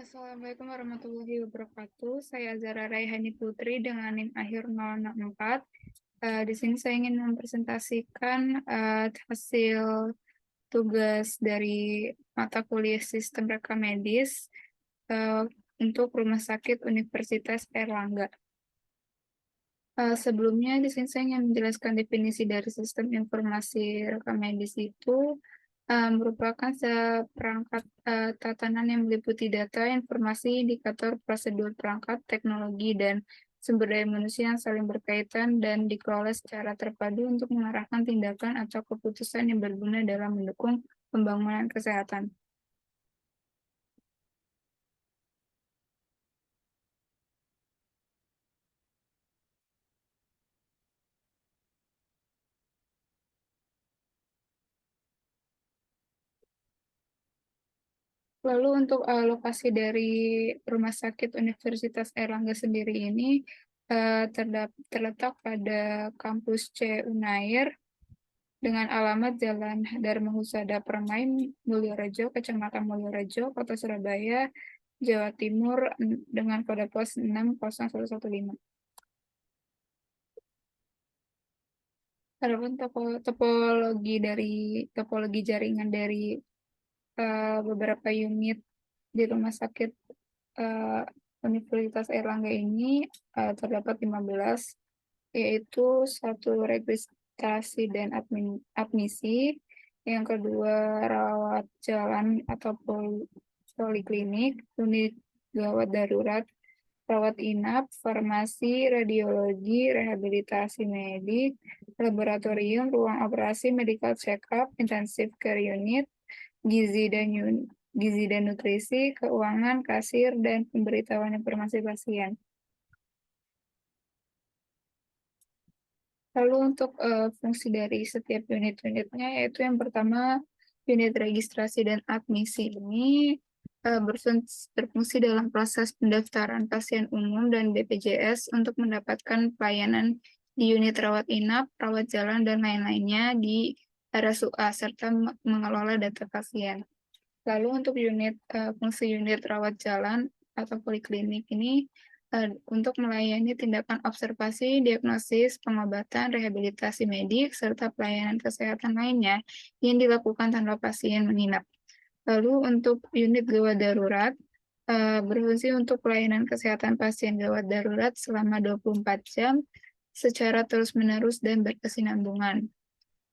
Assalamualaikum warahmatullahi wabarakatuh. Saya Zara Raihani Putri dengan NIM akhir 064. Di sini saya ingin mempresentasikan hasil tugas dari mata kuliah Sistem Reka Medis eh, untuk Rumah Sakit Universitas Airlangga. Sebelumnya di sini saya ingin menjelaskan definisi dari sistem informasi rekam medis itu merupakan seperangkat tatanan yang meliputi data, informasi, indikator, prosedur, perangkat, teknologi, dan sumber daya manusia yang saling berkaitan dan dikelola secara terpadu untuk mengarahkan tindakan atau keputusan yang berguna dalam mendukung pembangunan kesehatan. Lalu untuk lokasi dari Rumah Sakit Universitas Airlangga sendiri ini terletak pada kampus C Unair dengan alamat Jalan Dharma Husada Permai, Mulyorejo, Kecamatan Mulyorejo, Kota Surabaya, Jawa Timur dengan kode pos 60115. Adapun topologi jaringan dari beberapa unit di Rumah Sakit eh, Universitas Airlangga ini terdapat 15, yaitu satu registrasi dan admisi, yang kedua rawat jalan atau poliklinik, unit gawat darurat, rawat inap, farmasi, radiologi, rehabilitasi medik, laboratorium, ruang operasi, medical check-up, intensive care unit, gizi dan gizi dan nutrisi, keuangan, kasir, dan pemberitahuan informasi pasien. Lalu untuk fungsi dari setiap unit-unitnya, yaitu yang pertama unit registrasi dan admisi ini berfungsi dalam proses pendaftaran pasien umum dan BPJS untuk mendapatkan pelayanan di unit rawat inap, rawat jalan, dan lain-lainnya di RSUA serta mengelola data pasien. Lalu untuk fungsi unit rawat jalan atau poliklinik ini untuk melayani tindakan observasi, diagnosis, pengobatan, rehabilitasi medik, serta pelayanan kesehatan lainnya yang dilakukan tanpa pasien menginap. Lalu untuk unit gawat darurat berfungsi untuk pelayanan kesehatan pasien gawat darurat selama 24 jam secara terus-menerus dan berkesinambungan.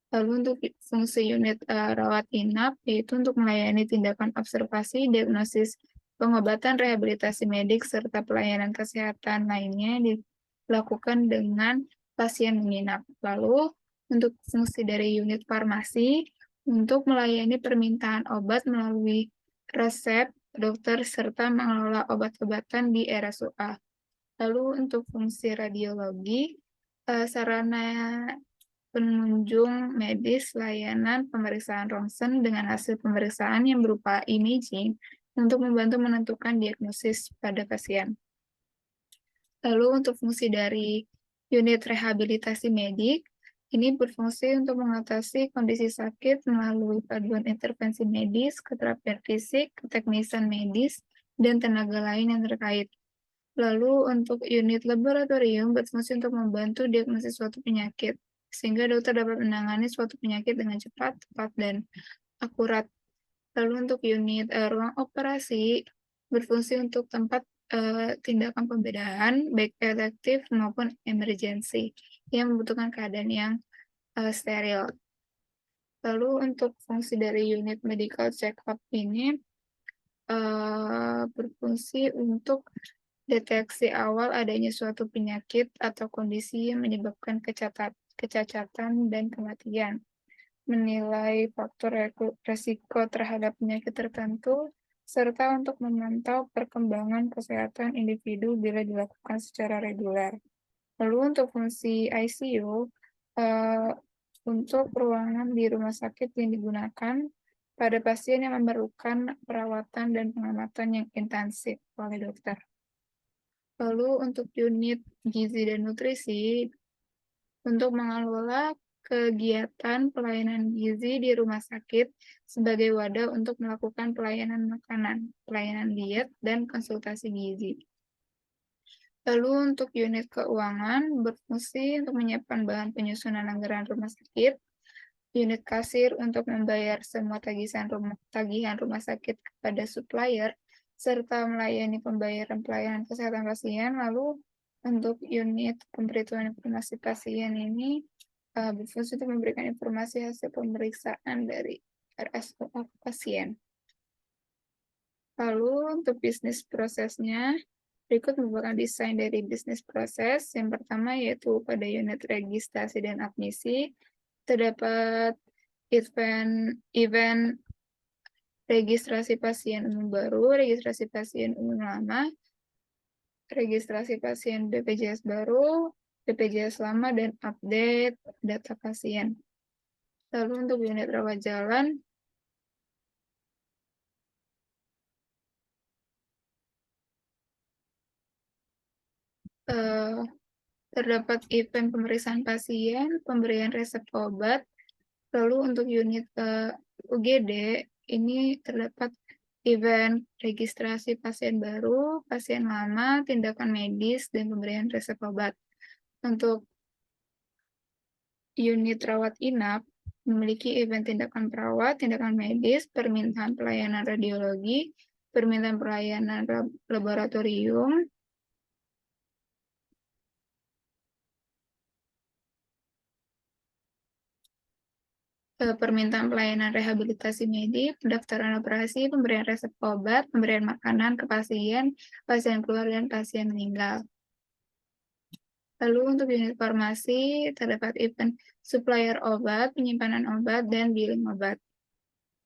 Lalu untuk fungsi unit rawat inap, yaitu untuk melayani tindakan observasi, diagnosis, pengobatan, rehabilitasi medik, serta pelayanan kesehatan lainnya dilakukan dengan pasien menginap. Lalu untuk fungsi dari unit farmasi, untuk melayani permintaan obat melalui resep dokter serta mengelola obat-obatan di RSUA. Lalu untuk fungsi radiologi, sarana penunjung medis layanan pemeriksaan ronsen dengan hasil pemeriksaan yang berupa imaging untuk membantu menentukan diagnosis pada pasien. Lalu untuk fungsi dari unit rehabilitasi medik, ini berfungsi untuk mengatasi kondisi sakit melalui paduan intervensi medis, keterapian fisik, keteknisan medis, dan tenaga lain yang terkait. Lalu untuk unit laboratorium berfungsi untuk membantu diagnosis suatu penyakit, sehingga dokter dapat menangani suatu penyakit dengan cepat, tepat, dan akurat. Lalu untuk unit ruang operasi berfungsi untuk tempat tindakan pembedahan, baik elektif maupun emergensi, yang membutuhkan keadaan yang steril. Lalu untuk fungsi dari unit medical check-up ini berfungsi untuk deteksi awal adanya suatu penyakit atau kondisi yang menyebabkan kecacatan dan kematian, menilai faktor resiko terhadap penyakit tertentu, serta untuk memantau perkembangan kesehatan individu bila dilakukan secara reguler. Lalu untuk fungsi ICU, untuk ruangan di rumah sakit yang digunakan pada pasien yang memerlukan perawatan dan pengamatan yang intensif oleh dokter. Lalu untuk unit gizi dan nutrisi, untuk mengelola kegiatan pelayanan gizi di rumah sakit sebagai wadah untuk melakukan pelayanan makanan, pelayanan diet, dan konsultasi gizi. Lalu untuk unit keuangan berfungsi untuk menyiapkan bahan penyusunan anggaran rumah sakit, unit kasir untuk membayar semua tagihan rumah sakit kepada supplier, serta melayani pembayaran pelayanan kesehatan pasien. Lalu untuk unit pemberitahuan informasi pasien ini berfungsi untuk memberikan informasi hasil pemeriksaan dari RSUA pasien. Lalu untuk bisnis prosesnya, berikut merupakan desain dari bisnis proses. Yang pertama yaitu pada unit registrasi dan admisi, terdapat event registrasi pasien umum baru, registrasi pasien umum lama, registrasi pasien BPJS baru, BPJS lama, dan update data pasien. Lalu untuk unit rawat jalan, terdapat event pemeriksaan pasien, pemberian resep obat. Lalu untuk unit UGD, ini terdapat event registrasi pasien baru, pasien lama, tindakan medis, dan pemberian resep obat. Untuk unit rawat inap, memiliki event tindakan perawat, tindakan medis, permintaan pelayanan radiologi, permintaan pelayanan laboratorium, permintaan pelayanan rehabilitasi medik, pendaftaran operasi, pemberian resep obat, pemberian makanan ke pasien, pasien keluar, dan pasien meninggal. Lalu untuk unit farmasi, terdapat event supplier obat, penyimpanan obat, dan billing obat.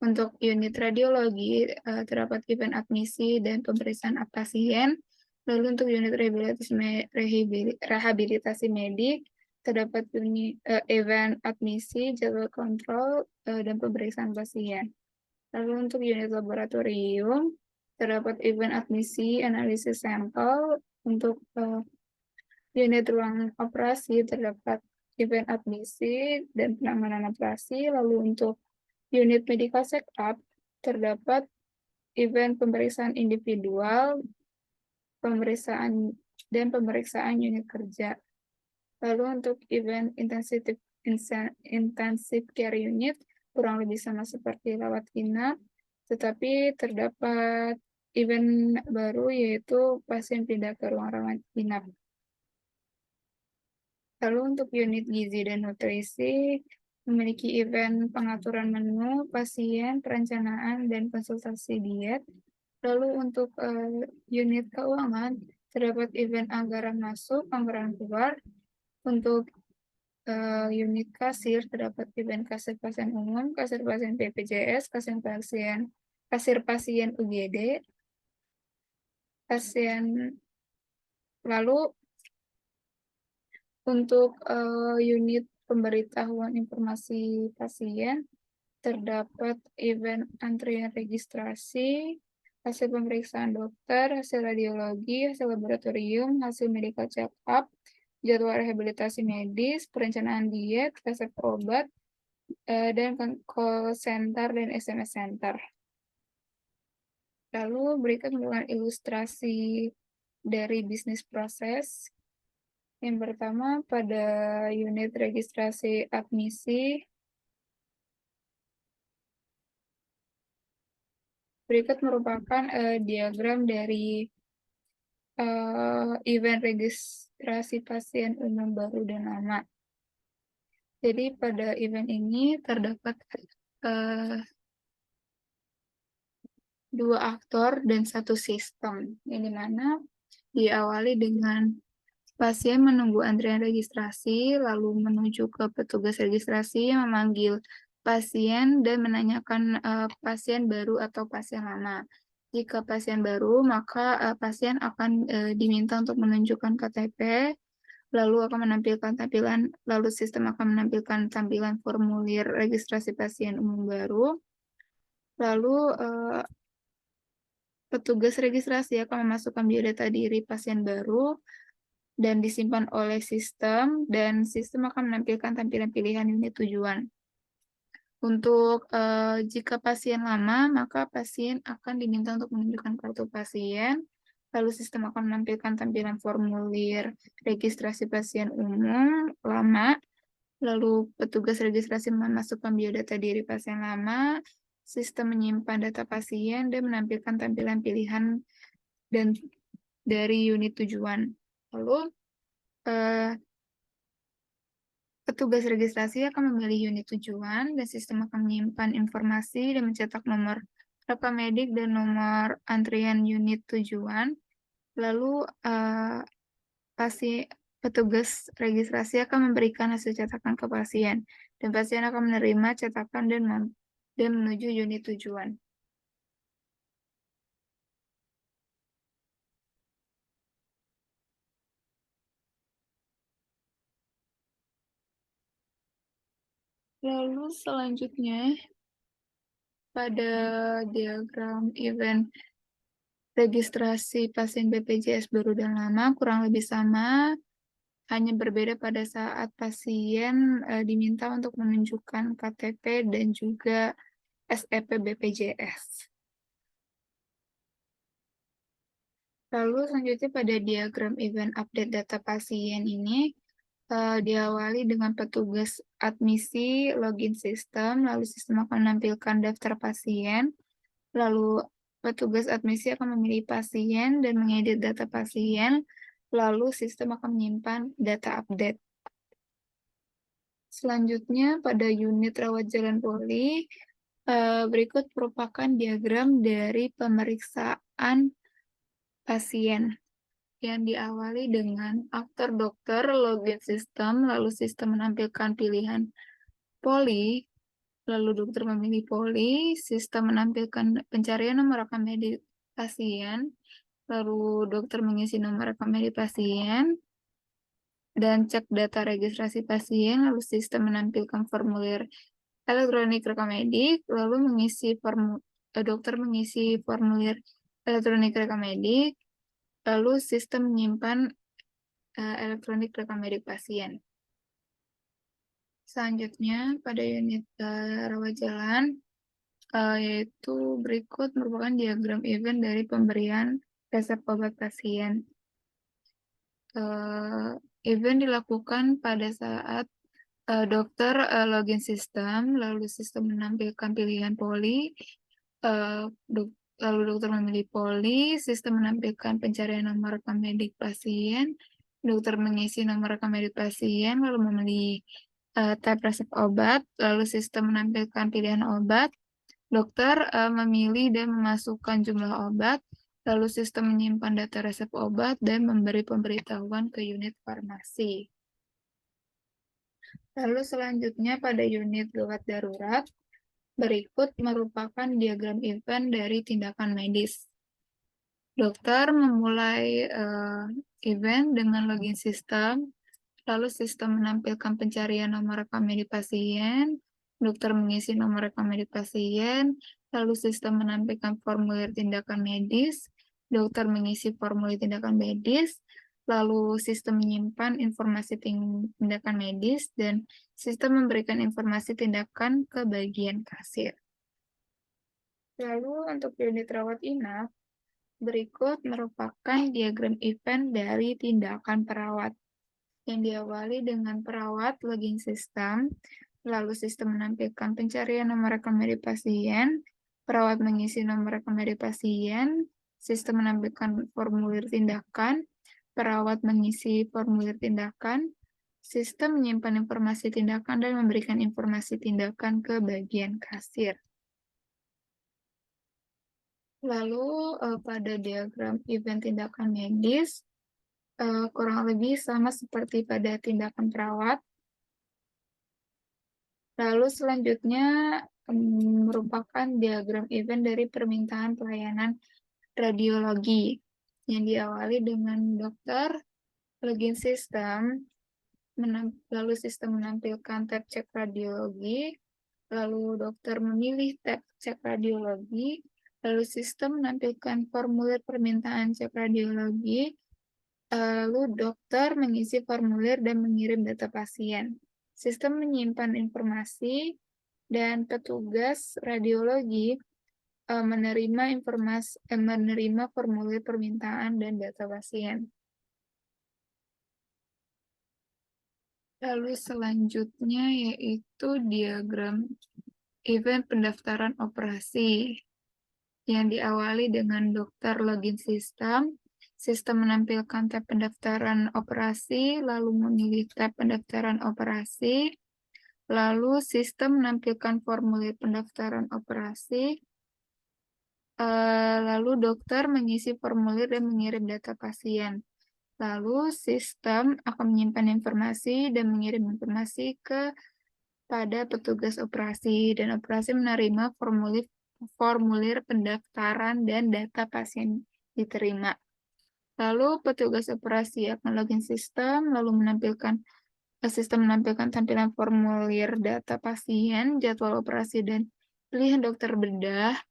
Untuk unit radiologi, terdapat event admisi dan pemeriksaan pasien. Lalu untuk unit rehabilitasi medik, terdapat event admisi, jadwal kontrol, dan pemeriksaan pasien. Lalu untuk unit laboratorium, terdapat event admisi, analisis sampel. Untuk unit ruang operasi, terdapat event admisi dan penanganan operasi. Lalu untuk unit medical check-up, terdapat event pemeriksaan individual, pemeriksaan unit kerja. Lalu untuk event intensive care unit, kurang lebih sama seperti rawat inap, tetapi terdapat event baru yaitu pasien pindah ke ruang rawat inap. Lalu untuk unit gizi dan nutrisi, memiliki event pengaturan menu, pasien, perencanaan, dan konsultasi diet. Lalu untuk unit keuangan, terdapat event anggaran masuk, anggaran keluar. Untuk unit kasir, terdapat event kasir pasien umum, kasir pasien BPJS, kasir pasien UGD, pasien. Lalu untuk unit pemberitahuan informasi pasien, terdapat event antrian registrasi, hasil pemeriksaan dokter, hasil radiologi, hasil laboratorium, hasil medical check-up, jadwal rehabilitasi medis, perencanaan diet, resep obat, dan call center dan SMS center. Lalu berikut merupakan ilustrasi dari bisnis proses. Yang pertama pada unit registrasi admisi, berikut merupakan diagram dari event registrasi pasien umum baru dan lama. Jadi pada event ini terdapat 2 aktor dan 1 sistem, yang dimana diawali dengan pasien menunggu antrian registrasi, lalu menuju ke petugas registrasi yang memanggil pasien dan menanyakan pasien baru atau pasien lama. Jika pasien baru, maka pasien akan diminta untuk menunjukkan KTP, lalu sistem akan menampilkan tampilan formulir registrasi pasien umum baru. Lalu petugas registrasi akan memasukkan biodata diri pasien baru. dan disimpan oleh sistem, dan sistem akan menampilkan tampilan pilihan unit tujuan. Untuk jika pasien lama, maka pasien akan diminta untuk menunjukkan kartu pasien, lalu sistem akan menampilkan tampilan formulir registrasi pasien umum lama, lalu petugas registrasi memasukkan biodata diri pasien lama, sistem menyimpan data pasien, dan menampilkan tampilan pilihan dan dari unit tujuan. Lalu, petugas registrasi akan memilih unit tujuan, dan sistem akan menyimpan informasi dan mencetak nomor rekam medik dan nomor antrian unit tujuan. Lalu, petugas registrasi akan memberikan hasil cetakan ke pasien, dan pasien akan menerima cetakan dan menuju unit tujuan. Lalu selanjutnya, pada diagram event registrasi pasien BPJS baru dan lama kurang lebih sama, hanya berbeda pada saat pasien diminta untuk menunjukkan KTP dan juga SEP BPJS. Lalu selanjutnya pada diagram event update data pasien ini, diawali dengan petugas admisi login sistem, lalu sistem akan menampilkan daftar pasien, lalu petugas admisi akan memilih pasien dan mengedit data pasien, lalu sistem akan menyimpan data update. Selanjutnya pada unit rawat jalan poli, berikut merupakan diagram dari pemeriksaan pasien yang diawali dengan aktor dokter, login sistem, lalu sistem menampilkan pilihan poli, lalu dokter memilih poli, sistem menampilkan pencarian nomor rekam medik pasien, lalu dokter mengisi nomor rekam medik pasien, dan cek data registrasi pasien, lalu sistem menampilkan formulir elektronik rekam medik, lalu dokter mengisi formulir elektronik rekam medik, lalu sistem menyimpan elektronik rekam medik pasien. Selanjutnya, pada unit rawat jalan, yaitu berikut merupakan diagram event dari pemberian resep obat pasien. Event dilakukan pada saat dokter login sistem, lalu sistem menampilkan pilihan poli, lalu dokter memilih poli, sistem menampilkan pencarian nomor rekam medik pasien, dokter mengisi nomor rekam medik pasien, lalu memilih tab resep obat, lalu sistem menampilkan pilihan obat, dokter memilih dan memasukkan jumlah obat, lalu sistem menyimpan data resep obat dan memberi pemberitahuan ke unit farmasi. Lalu selanjutnya pada unit gawat darurat, berikut merupakan diagram event dari tindakan medis. Dokter memulai event dengan login sistem, lalu sistem menampilkan pencarian nomor rekam medik pasien, dokter mengisi nomor rekam medik pasien, lalu sistem menampilkan formulir tindakan medis, dokter mengisi formulir tindakan medis, lalu sistem menyimpan informasi tindakan medis, dan sistem memberikan informasi tindakan ke bagian kasir. Lalu untuk unit rawat inap, berikut merupakan diagram event dari tindakan perawat, yang diawali dengan perawat login sistem, lalu sistem menampilkan pencarian nomor rekam medik pasien, perawat mengisi nomor rekam medik pasien, sistem menampilkan formulir tindakan, perawat mengisi formulir tindakan, sistem menyimpan informasi tindakan dan memberikan informasi tindakan ke bagian kasir. Lalu pada diagram event tindakan medis, kurang lebih sama seperti pada tindakan perawat. Lalu selanjutnya merupakan diagram event dari permintaan pelayanan radiologi, yang diawali dengan dokter login sistem, lalu sistem menampilkan tab cek radiologi, lalu dokter memilih tab cek radiologi, lalu sistem menampilkan formulir permintaan cek radiologi, Lalu dokter mengisi formulir dan mengirim data pasien. Sistem menyimpan informasi dan petugas radiologi menerima formulir permintaan dan data pasien. Lalu selanjutnya yaitu diagram event pendaftaran operasi yang diawali dengan dokter login sistem. Sistem menampilkan tab pendaftaran operasi, lalu memilih tab pendaftaran operasi, lalu sistem menampilkan formulir pendaftaran operasi, lalu dokter mengisi formulir dan mengirim data pasien. Lalu sistem akan menyimpan informasi dan mengirim informasi kepada petugas operasi, dan operasi menerima formulir pendaftaran dan data pasien diterima. Lalu petugas operasi akan login sistem, lalu sistem menampilkan tampilan formulir data pasien, jadwal operasi, dan pilihan dokter bedah.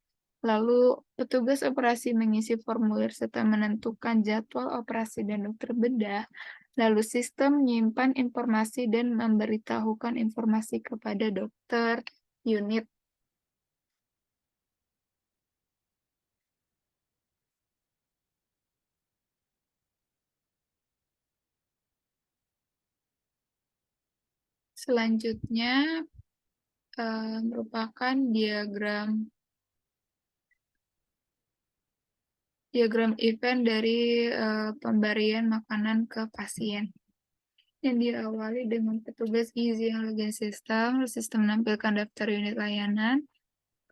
Lalu petugas operasi mengisi formulir serta menentukan jadwal operasi dan dokter bedah. Lalu sistem menyimpan informasi dan memberitahukan informasi kepada dokter unit. Selanjutnya merupakan diagram event dari pemberian makanan ke pasien. Yang diawali dengan petugas gizi yang login sistem menampilkan daftar unit layanan,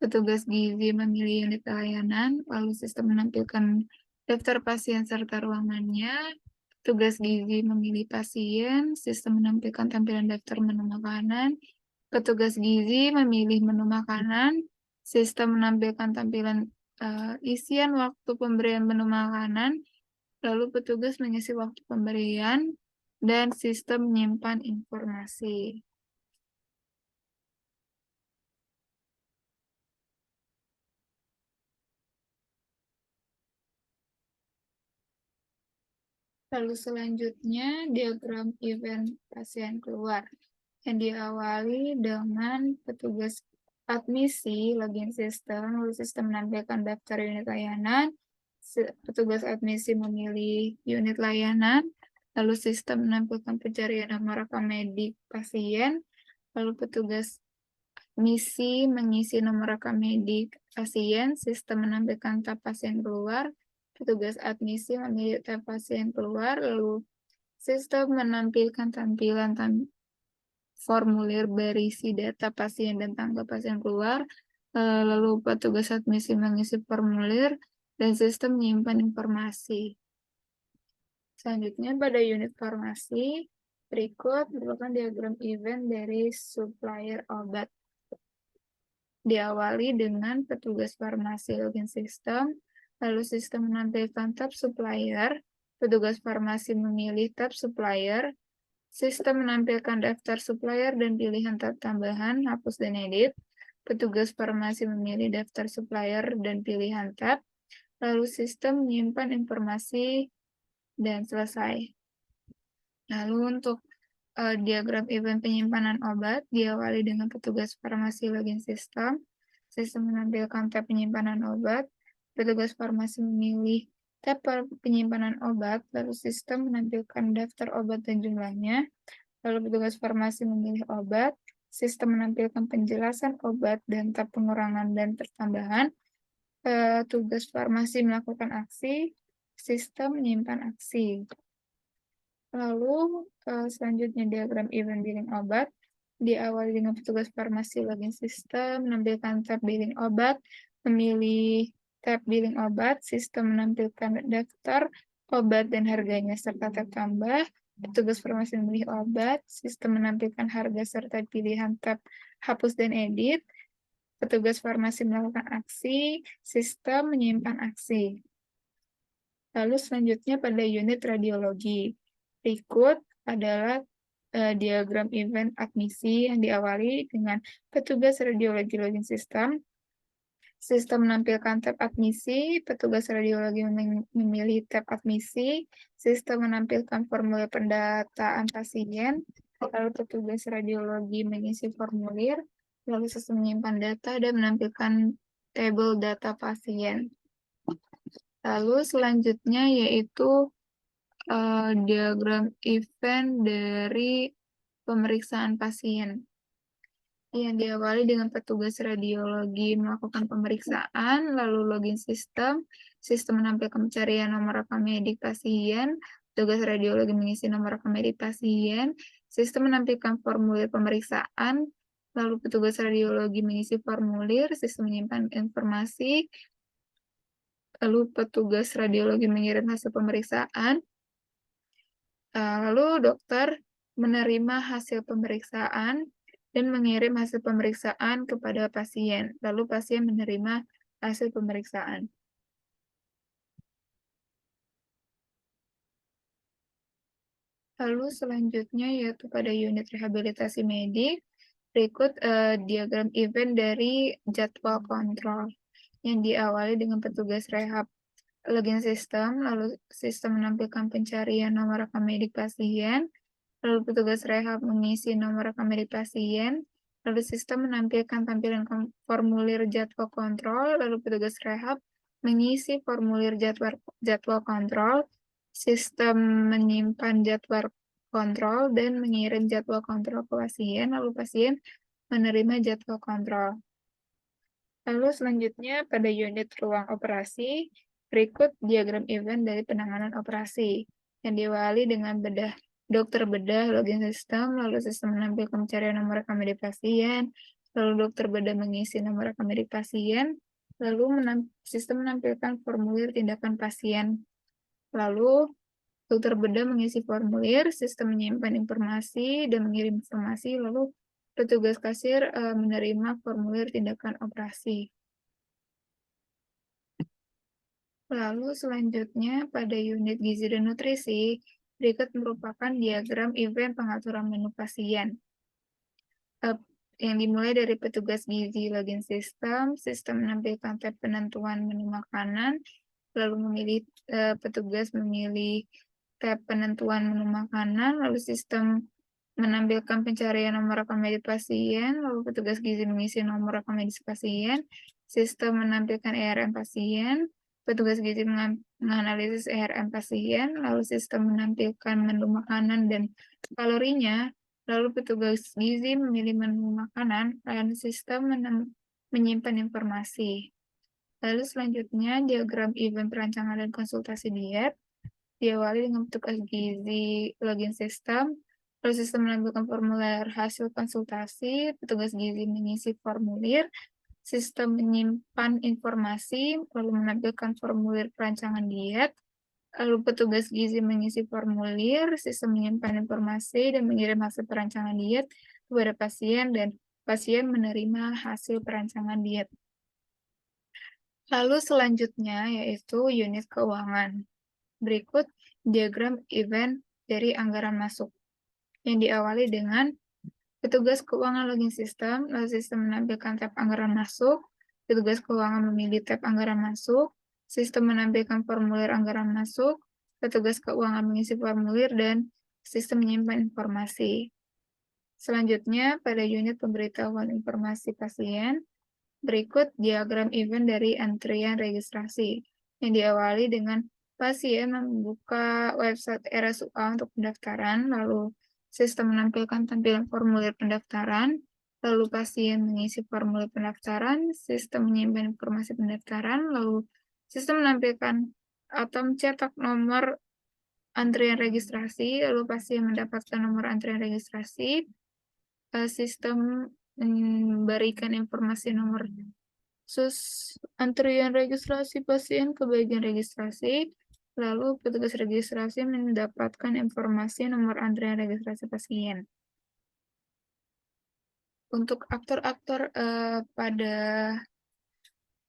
petugas gizi memilih unit layanan, lalu sistem menampilkan daftar pasien serta ruangannya, petugas gizi memilih pasien, sistem menampilkan tampilan daftar menu makanan, petugas gizi memilih menu makanan, sistem menampilkan tampilan isian waktu pemberian menu makanan, lalu petugas mengisi waktu pemberian, dan sistem menyimpan informasi. Lalu selanjutnya diagram event pasien keluar yang diawali dengan petugas admisi login sistem, lalu sistem menampilkan daftar unit layanan, petugas admisi memilih unit layanan, lalu sistem menampilkan pencarian nomor rekam medik pasien, lalu petugas admisi mengisi nomor rekam medik pasien, sistem menampilkan tab pasien keluar, petugas admisi memilih tab pasien keluar, lalu sistem menampilkan tampilan formulir berisi data pasien dan tanggal pasien keluar, lalu petugas admisi mengisi formulir, dan sistem menyimpan informasi. Selanjutnya pada unit farmasi, berikut merupakan diagram event dari supplier obat. Diawali dengan petugas farmasi login sistem, lalu sistem menampilkan tab supplier, petugas farmasi memilih tab supplier, sistem menampilkan daftar supplier dan pilihan tab tambahan, hapus dan edit, petugas farmasi memilih daftar supplier dan pilihan tab, lalu sistem menyimpan informasi dan selesai. Lalu untuk diagram event penyimpanan obat diawali dengan petugas farmasi login sistem. Sistem menampilkan tab penyimpanan obat. Petugas farmasi memilih tab penyimpanan obat, lalu sistem menampilkan daftar obat dan jumlahnya. Lalu petugas farmasi memilih obat. Sistem menampilkan penjelasan obat dan tab pengurangan dan pertambahan. Petugas farmasi melakukan aksi. Sistem menyimpan aksi. Lalu selanjutnya diagram event billing obat diawali dengan petugas farmasi login sistem, menampilkan tab billing obat, memilih tab billing obat, sistem menampilkan daftar obat dan harganya serta tab tambah, petugas farmasi memilih obat, sistem menampilkan harga serta pilihan tab hapus dan edit, petugas farmasi melakukan aksi, sistem menyimpan aksi. Lalu selanjutnya pada unit radiologi. Berikut adalah diagram event admisi yang diawali dengan petugas radiologi login sistem, Sistem menampilkan tab admisi, petugas radiologi memilih tab admisi, sistem menampilkan formulir pendataan pasien, lalu petugas radiologi mengisi formulir, lalu sistem menyimpan data dan menampilkan tabel data pasien. Lalu selanjutnya yaitu diagram event dari pemeriksaan pasien. Yang diawali dengan petugas radiologi melakukan pemeriksaan, lalu login sistem, sistem menampilkan pencarian nomor rekam medik pasien, petugas radiologi mengisi nomor rekam medik pasien, sistem menampilkan formulir pemeriksaan, lalu petugas radiologi mengisi formulir, sistem menyimpan informasi, lalu petugas radiologi mengirim hasil pemeriksaan, lalu dokter menerima hasil pemeriksaan dan mengirim hasil pemeriksaan kepada pasien. Lalu pasien menerima hasil pemeriksaan. Lalu selanjutnya yaitu pada unit rehabilitasi medik, berikut diagram event dari jadwal kontrol yang diawali dengan petugas rehab login sistem, lalu sistem menampilkan pencarian nomor rekam medik pasien, lalu petugas rehab mengisi nomor rekam medik pasien, lalu sistem menampilkan tampilan formulir jadwal kontrol, lalu petugas rehab mengisi formulir jadwal kontrol, sistem menyimpan jadwal kontrol dan mengirim jadwal kontrol ke pasien, lalu pasien menerima jadwal kontrol. Lalu selanjutnya pada unit ruang operasi, berikut diagram event dari penanganan operasi yang diawali dengan dokter bedah login sistem, lalu sistem menampilkan pencarian nomor rekam medik pasien, lalu dokter bedah mengisi nomor rekam medik pasien, lalu sistem menampilkan formulir tindakan pasien. Lalu dokter bedah mengisi formulir, sistem menyimpan informasi dan mengirim informasi, lalu petugas kasir menerima formulir tindakan operasi. Lalu selanjutnya pada unit gizi dan nutrisi, berikut merupakan diagram event pengaturan menu pasien. Yang dimulai dari petugas gizi login sistem, sistem menampilkan tab penentuan menu makanan, lalu petugas memilih tab penentuan menu makanan, lalu sistem menampilkan pencarian nomor rekam medik pasien, lalu petugas gizi mengisi nomor rekam medis pasien, sistem menampilkan ERM pasien, petugas gizi menganalisis ERM pasien, lalu sistem menampilkan menu makanan dan kalorinya, lalu petugas gizi memilih menu makanan, lalu sistem menyimpan informasi. Lalu selanjutnya diagram event perancangan dan konsultasi diet, diawali dengan petugas gizi login sistem, lalu sistem menampilkan formulir hasil konsultasi, petugas gizi mengisi formulir, sistem menyimpan informasi, lalu menampilkan formulir perancangan diet, lalu petugas gizi mengisi formulir, sistem menyimpan informasi dan mengirim hasil perancangan diet kepada pasien dan pasien menerima hasil perancangan diet. Lalu selanjutnya yaitu unit keuangan. Berikut diagram event dari anggaran masuk yang diawali dengan petugas keuangan login sistem, lalu sistem menampilkan tab anggaran masuk, petugas keuangan memilih tab anggaran masuk, sistem menampilkan formulir anggaran masuk, petugas keuangan mengisi formulir, dan sistem menyimpan informasi. Selanjutnya, pada unit pemberitahuan informasi pasien, berikut diagram event dari antrian registrasi, yang diawali dengan pasien membuka website RSUA untuk pendaftaran, lalu sistem menampilkan tampilan formulir pendaftaran, lalu pasien mengisi formulir pendaftaran, sistem menyimpan informasi pendaftaran, lalu sistem menampilkan atau mencetak nomor antrian registrasi, lalu pasien mendapatkan nomor antrian registrasi, sistem memberikan informasi nomor antrian registrasi pasien ke bagian registrasi, lalu petugas registrasi mendapatkan informasi nomor antrian registrasi pasien. Untuk aktor-aktor pada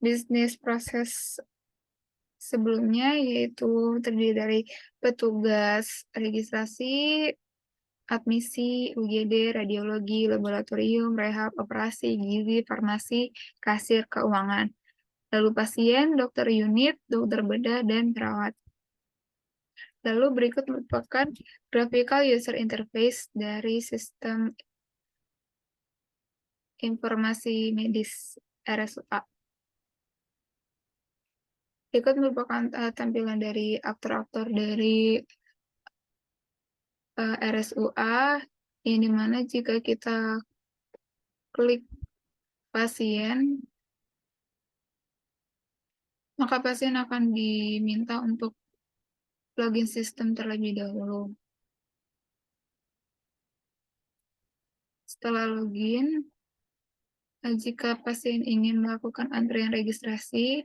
bisnis proses sebelumnya yaitu terdiri dari petugas registrasi, admisi, UGD, radiologi, laboratorium, rehab, operasi, gizi, farmasi, kasir, keuangan. lalu pasien, dokter unit, dokter bedah, dan perawat. Lalu berikut merupakan graphical user interface dari sistem informasi medis RSUA. Berikut merupakan tampilan dari aktor-aktor dari RSUA, yang dimana jika kita klik pasien, maka pasien akan diminta untuk login sistem terlebih dahulu. Setelah login, jika pasien ingin melakukan antrian registrasi,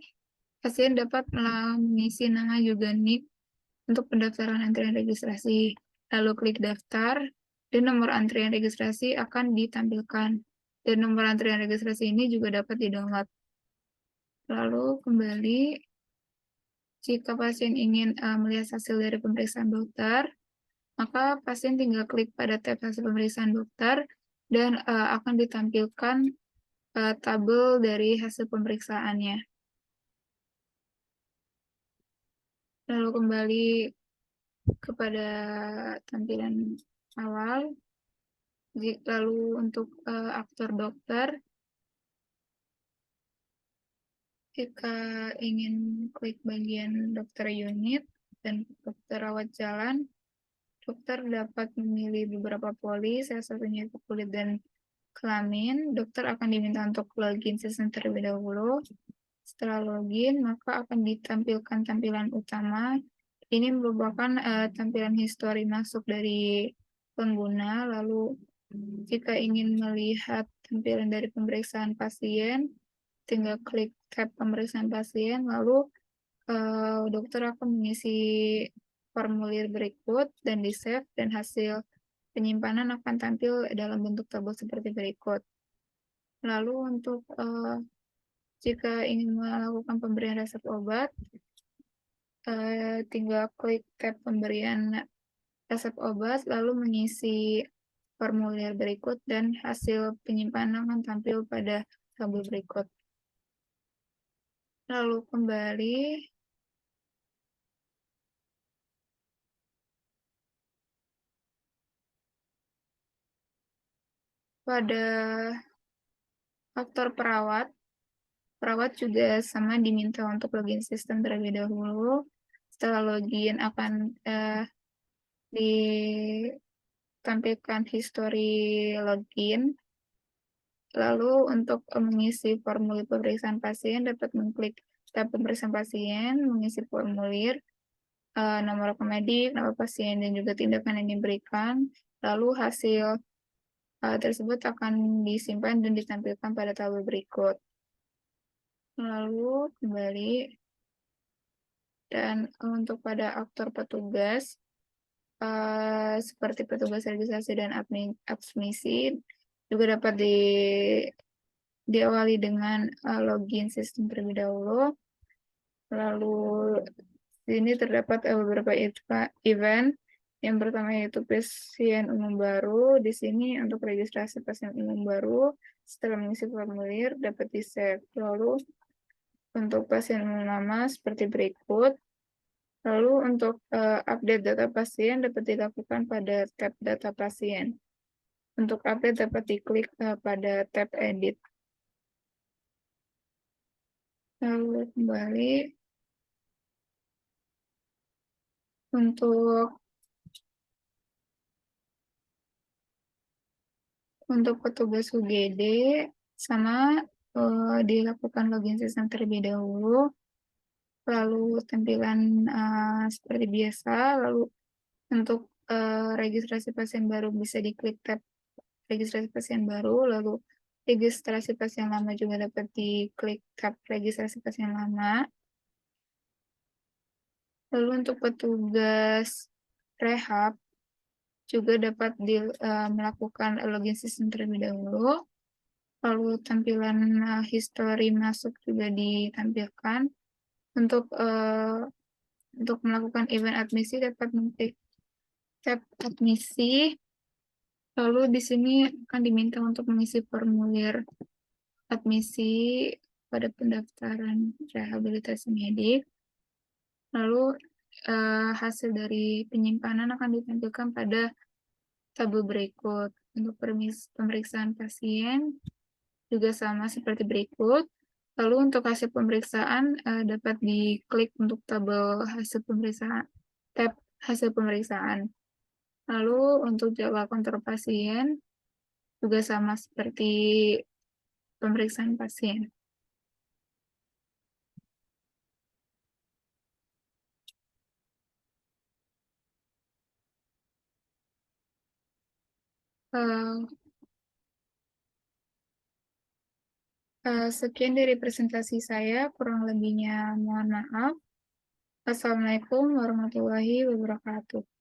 pasien dapat mengisi nama juga NIK untuk pendaftaran antrian registrasi. Lalu klik daftar, dan nomor antrian registrasi akan ditampilkan. Dan nomor antrian registrasi ini juga dapat di-download. Lalu kembali, jika pasien ingin melihat hasil dari pemeriksaan dokter, maka pasien tinggal klik pada tab hasil pemeriksaan dokter, dan akan ditampilkan tabel dari hasil pemeriksaannya. Lalu kembali kepada tampilan awal. Lalu untuk aktor dokter, jika ingin klik bagian dokter unit dan dokter rawat jalan, dokter dapat memilih beberapa poli, salah satunya itu kulit dan kelamin. Dokter akan diminta untuk login sistem terlebih dahulu. Setelah login, maka akan ditampilkan tampilan utama. Ini merupakan tampilan histori masuk dari pengguna. Lalu, jika ingin melihat tampilan dari pemeriksaan pasien, tinggal klik tab pemeriksaan pasien, lalu dokter akan mengisi formulir berikut dan di-save, dan hasil penyimpanan akan tampil dalam bentuk tabel seperti berikut. Lalu untuk jika ingin melakukan pemberian resep obat, tinggal klik tab pemberian resep obat, lalu mengisi formulir berikut, dan hasil penyimpanan akan tampil pada tabel berikut. Lalu kembali, pada faktor perawat, perawat juga sama diminta untuk login sistem terlebih dahulu. Setelah login akan ditampilkan histori login. Lalu untuk mengisi formulir pemeriksaan pasien, dapat mengklik tab pemeriksaan pasien, mengisi formulir, nomor rekening, nama pasien, dan juga tindakan yang diberikan. Lalu hasil tersebut akan disimpan dan ditampilkan pada tabel berikut. Lalu kembali, dan untuk pada aktor petugas, seperti petugas registrasi dan admisi, juga dapat diawali dengan login sistem terlebih dahulu. Lalu sini terdapat beberapa event. Yang pertama yaitu pasien umum baru. Di sini untuk registrasi pasien umum baru, setelah mengisi formulir dapat di-save. Lalu untuk pasien umum lama seperti berikut. Lalu untuk update data pasien dapat dilakukan pada tab data pasien. Untuk update dapat diklik pada tab edit. Lalu kembali, untuk petugas UGD sama dilakukan login sistem terlebih dahulu, lalu tampilan seperti biasa. Lalu untuk registrasi pasien baru bisa diklik tab registrasi pasien baru, lalu registrasi pasien lama juga dapat diklik tab registrasi pasien lama. Lalu untuk petugas rehab juga dapat melakukan login sistem terlebih dahulu. Lalu tampilan histori masuk juga ditampilkan. Untuk melakukan event admisi dapat mengklik tab admisi. Lalu di sini akan diminta untuk mengisi formulir admisi, pada pendaftaran rehabilitasi medik. Lalu, hasil dari penyimpanan akan ditampilkan pada tabel berikut. Untuk pemeriksaan pasien juga sama seperti berikut. Lalu untuk hasil pemeriksaan, dapat diklik untuk tab hasil pemeriksaan. Lalu untuk jadwal kontrol pasien juga sama seperti pemeriksaan pasien. Sekian dari presentasi saya, kurang lebihnya mohon maaf. Assalamualaikum warahmatullahi wabarakatuh.